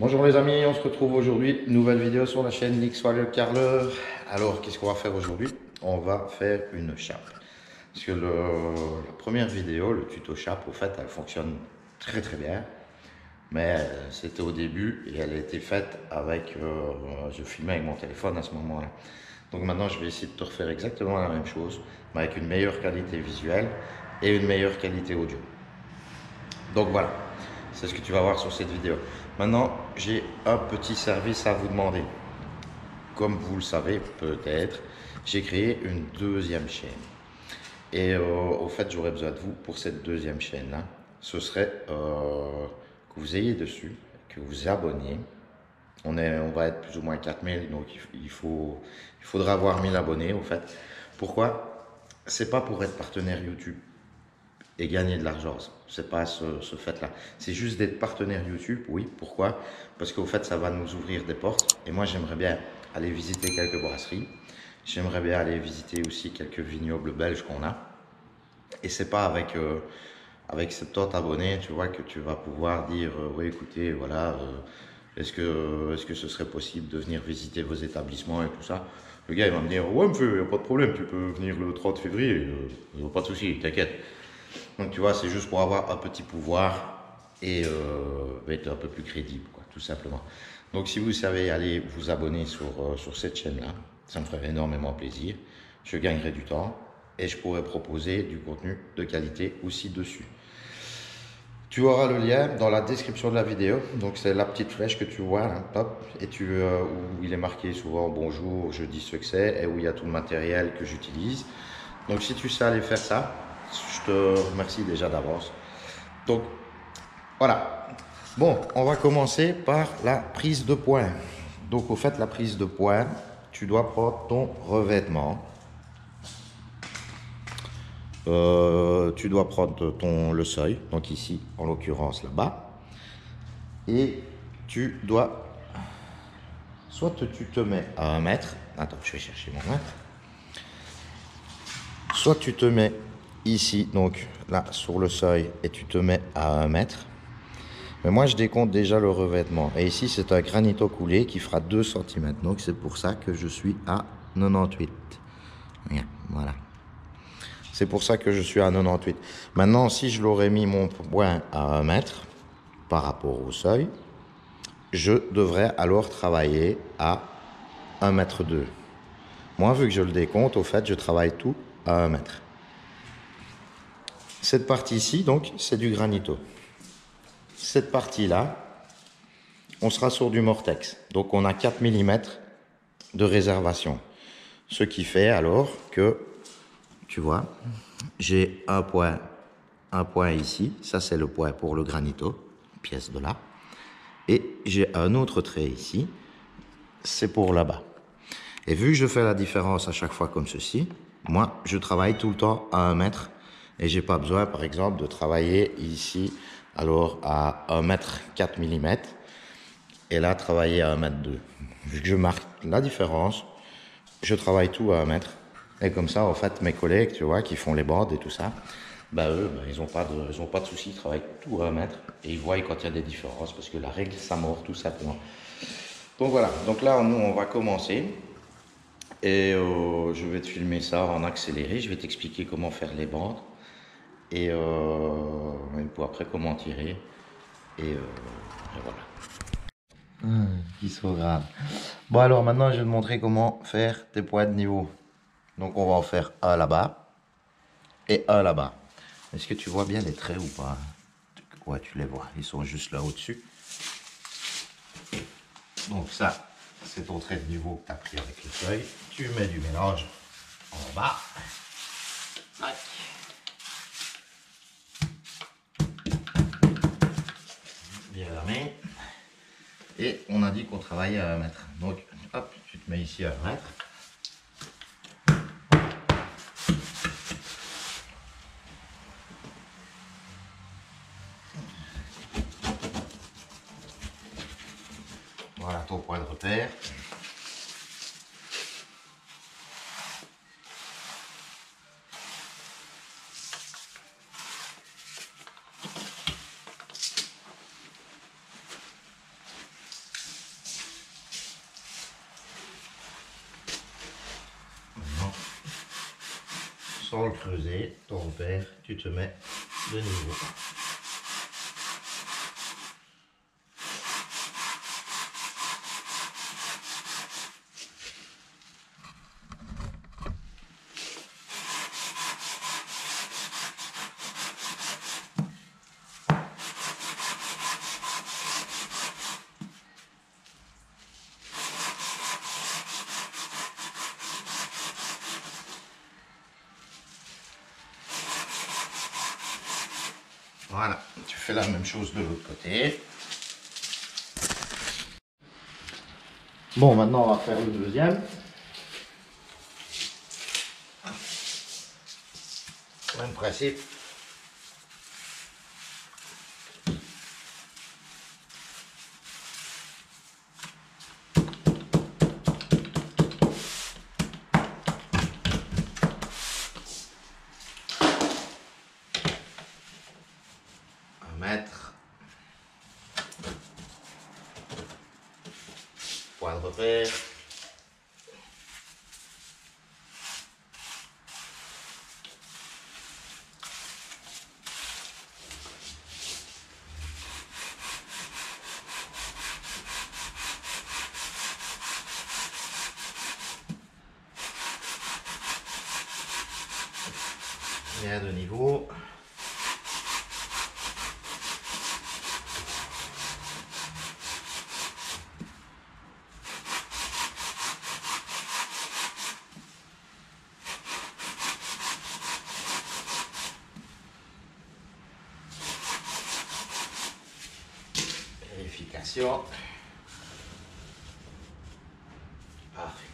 Bonjour les amis, on se retrouve aujourd'hui, nouvelle vidéo sur la chaîne Nixwire Carleur. Alors qu'est-ce qu'on va faire aujourd'hui? On va faire une chape. Parce que la première vidéo, le tuto chape, au fait, elle fonctionne très très bien. Mais c'était au début et elle a été faite avec, je filmais avec mon téléphone à ce moment-là. Donc maintenant je vais essayer de te refaire exactement la même chose, mais avec une meilleure qualité visuelle et une meilleure qualité audio. Donc voilà, c'est ce que tu vas voir sur cette vidéo. Maintenant, j'ai un petit service à vous demander. Comme vous le savez peut-être, j'ai créé une deuxième chaîne. Et au fait, j'aurais besoin de vous pour cette deuxième chaîne-là. Ce serait que vous ayez dessus, que vous abonniez. On va être plus ou moins 4000, donc il faudra avoir 1000 abonnés au fait. Pourquoi? C'est pas pour être partenaire YouTube et gagner de l'argent. C'est pas ce fait-là. C'est juste d'être partenaire YouTube, oui. Pourquoi? Parce qu'au fait, ça va nous ouvrir des portes. Et moi, j'aimerais bien aller visiter quelques brasseries. J'aimerais bien aller visiter aussi quelques vignobles belges qu'on a. Et c'est pas avec 70 abonnés, tu vois, que tu vas pouvoir dire, oui, écoutez, voilà, est-ce que ce serait possible de venir visiter vos établissements et tout ça? Le gars, il va me dire, ouais, monsieur, il n'y a pas de problème, tu peux venir le 30 février, pas de souci, t'inquiète. Donc tu vois, c'est juste pour avoir un petit pouvoir et être un peu plus crédible, quoi, tout simplement. Donc si vous savez aller vous abonner sur cette chaîne-là, ça me ferait énormément plaisir. Je gagnerai du temps et je pourrais proposer du contenu de qualité aussi dessus. Tu auras le lien dans la description de la vidéo. Donc c'est la petite flèche que tu vois là, hop, et où il est marqué souvent bonjour, je dis ce que c'est et où il y a tout le matériel que j'utilise. Donc si tu sais aller faire ça, je te remercie déjà d'avance. Donc voilà. Bon, on va commencer par la prise de poing. Donc au fait, la prise de poing, tu dois prendre ton revêtement. Tu dois prendre le seuil, donc ici en l'occurrence là-bas. Et tu dois, soit tu te mets à 1 mètre, attends, je vais chercher mon mètre. Soit tu te mets ici, donc là sur le seuil, et tu te mets à 1 mètre. Mais moi, je décompte déjà le revêtement. Et ici, c'est un granito coulé qui fera 2 cm. Donc, c'est pour ça que je suis à 98. Voilà. C'est pour ça que je suis à 98. Maintenant, si je l'aurais mis mon poing à 1 mètre par rapport au seuil, je devrais alors travailler à 1,2 m. Moi, vu que je le décompte, au fait, je travaille tout à 1 mètre. Cette partie-ci, donc, c'est du granito. Cette partie-là, on sera sur du Mortex. Donc on a 4 mm de réservation. Ce qui fait alors que, tu vois, j'ai un point ici. Ça, c'est le point pour le granito, pièce de là. Et j'ai un autre trait ici. C'est pour là-bas. Et vu que je fais la différence à chaque fois comme ceci, moi, je travaille tout le temps à 1 mètre. Et j'ai pas besoin, par exemple, de travailler ici, alors à 1 mètre 4 mm. Et là, travailler à 1,2 m. Vu que je marque la différence, je travaille tout à 1 mètre. Et comme ça, en fait, mes collègues, tu vois, qui font les bandes et tout ça, bah eux, bah, ils n'ont pas de soucis, ils travaillent tout à 1 mètre. Et ils voient quand il y a des différences, parce que la règle, ça mord tout simplement. Donc voilà, donc là, nous, on va commencer. Et je vais te filmer ça en accéléré, je vais t'expliquer comment faire les bandes. Et pour après, comment tirer. Et voilà. Qui sont graves. Bon alors maintenant je vais te montrer comment faire tes points de niveau. Donc on va en faire un là-bas et un là-bas. Est-ce que tu vois bien les traits ou pas? Ouais, tu les vois, ils sont juste là au-dessus. Donc ça, c'est ton trait de niveau que tu as pris avec le seuil. Tu mets du mélange en bas. Bien la main. Et on a dit qu'on travaillait à 1 mètre. Donc hop, tu te mets ici à 1 mètre. Voilà ton point de repère. sans le creuser, ton repère, tu te mets de niveau. Voilà, tu fais la même chose de l'autre côté. Bon, maintenant on va faire le deuxième. Même principe. Mètre, point de repère, bien de niveau. Vérification. Parfait.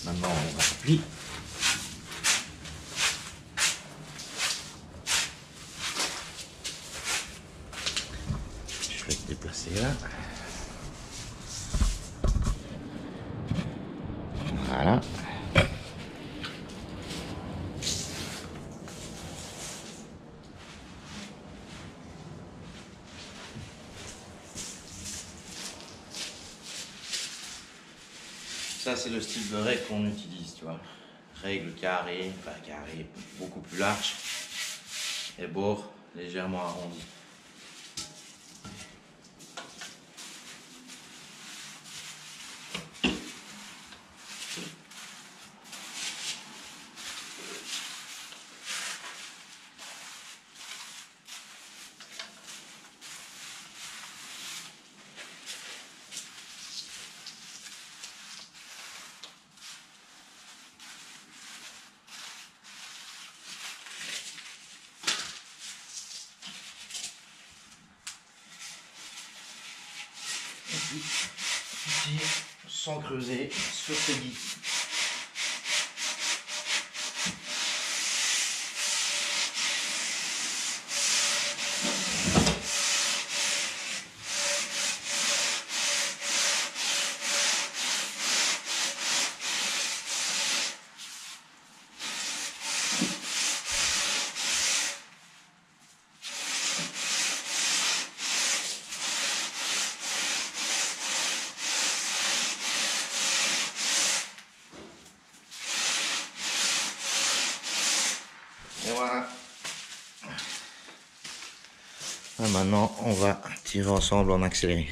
Maintenant on appuie. Je vais te déplacer là. Voilà. Ça, c'est le style de règle qu'on utilise, tu vois. Règle carrée, enfin carré beaucoup plus large et bord légèrement arrondi. Ici, sans creuser sur ces guides. Et voilà. Et maintenant, on va tirer ensemble en accéléré.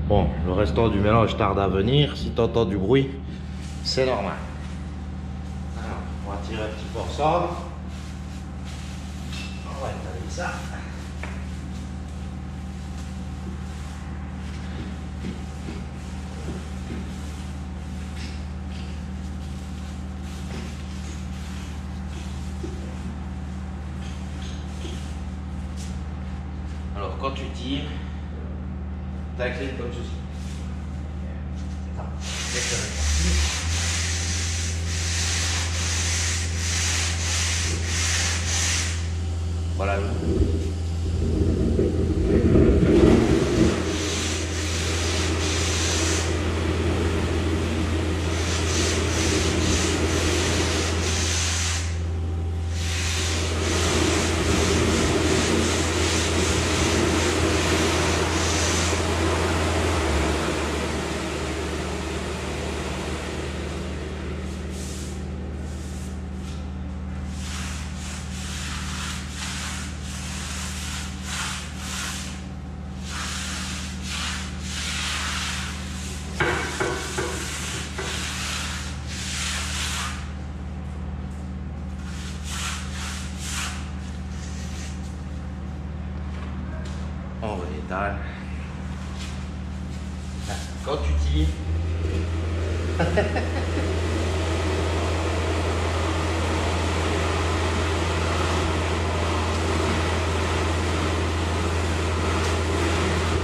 Bon, le restant du mélange tarde à venir. Si tu entends du bruit, c'est normal. Alors, on va tirer un petit peu ensemble. On va étaler ça. Alors, quand tu tires, tu inclines comme ceci. Voilà. On réétale. Quand tu tires,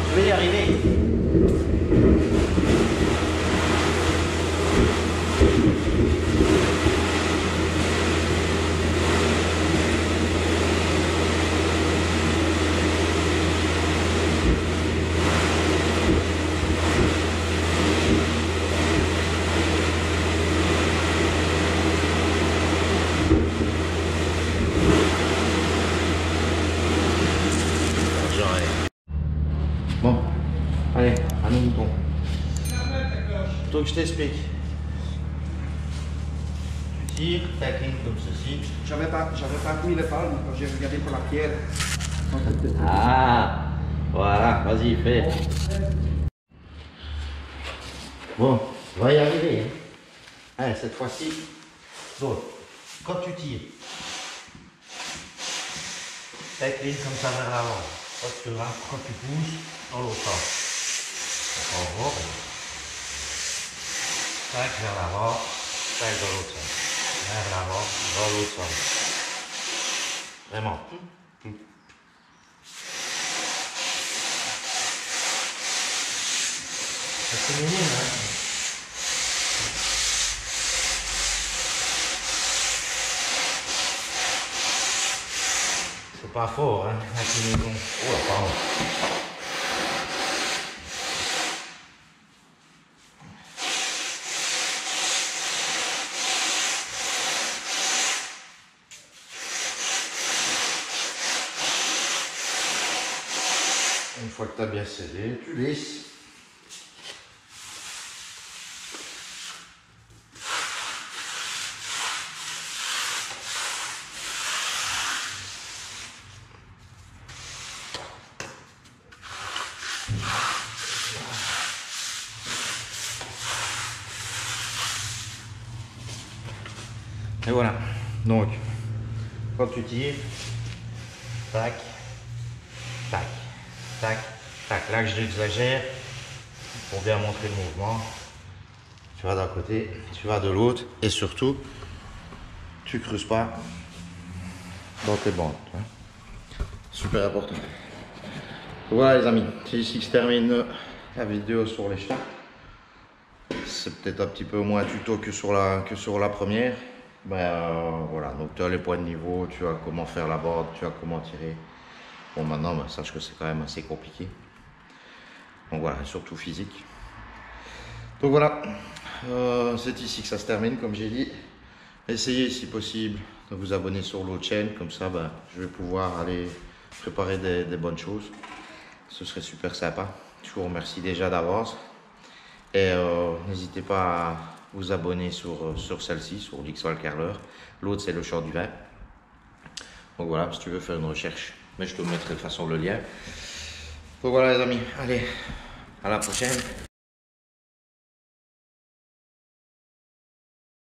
je vais y arriver. Bon, allez, à nos moutons. Toi que je t'explique. Tu tires, tu inclines comme ceci. J'avais pas mis les palmes quand j'ai regardé pour la pierre. Ah, voilà, vas-y, fais. Bon, on va y arriver. Hein. Allez, cette fois-ci. Donc, quand tu tires, tu inclines comme ça vers l'avant. Quand tu pousses, dans l'autre sens. En gros, tac vers l'avant, tac dans l'autre sens. Vers l'avant, dans l'autre sens. Vraiment. C'est minime, hein. C'est pas fort, hein, l'inclinaison. Oh, pardon. Une fois que tu as bien scellé, tu lisses. Et voilà, donc quand tu tires, tac, tac, tac, tac, là que j'exagère pour bien montrer le mouvement. Tu vas d'un côté, tu vas de l'autre et surtout, tu creuses pas dans tes bandes. Super important. Voilà les amis, c'est ici que se termine la vidéo sur les chats. C'est peut-être un petit peu moins tuto que sur la première. Voilà, donc tu as les points de niveau, tu as comment faire la board, tu as comment tirer. Bon maintenant, sache que c'est quand même assez compliqué. Donc voilà, surtout physique. Donc voilà, c'est ici que ça se termine, comme j'ai dit. Essayez si possible de vous abonner sur l'autre chaîne, comme ça je vais pouvoir aller préparer des bonnes choses. Ce serait super sympa. Je vous remercie déjà d'avance. Et n'hésitez pas à vous abonner sur celle-ci, sur l'X-Wall Curler. L'autre, c'est le short du vin. Donc voilà, si tu veux faire une recherche, mais je te mettrai de toute façon le lien. Donc voilà les amis, allez, À la prochaine.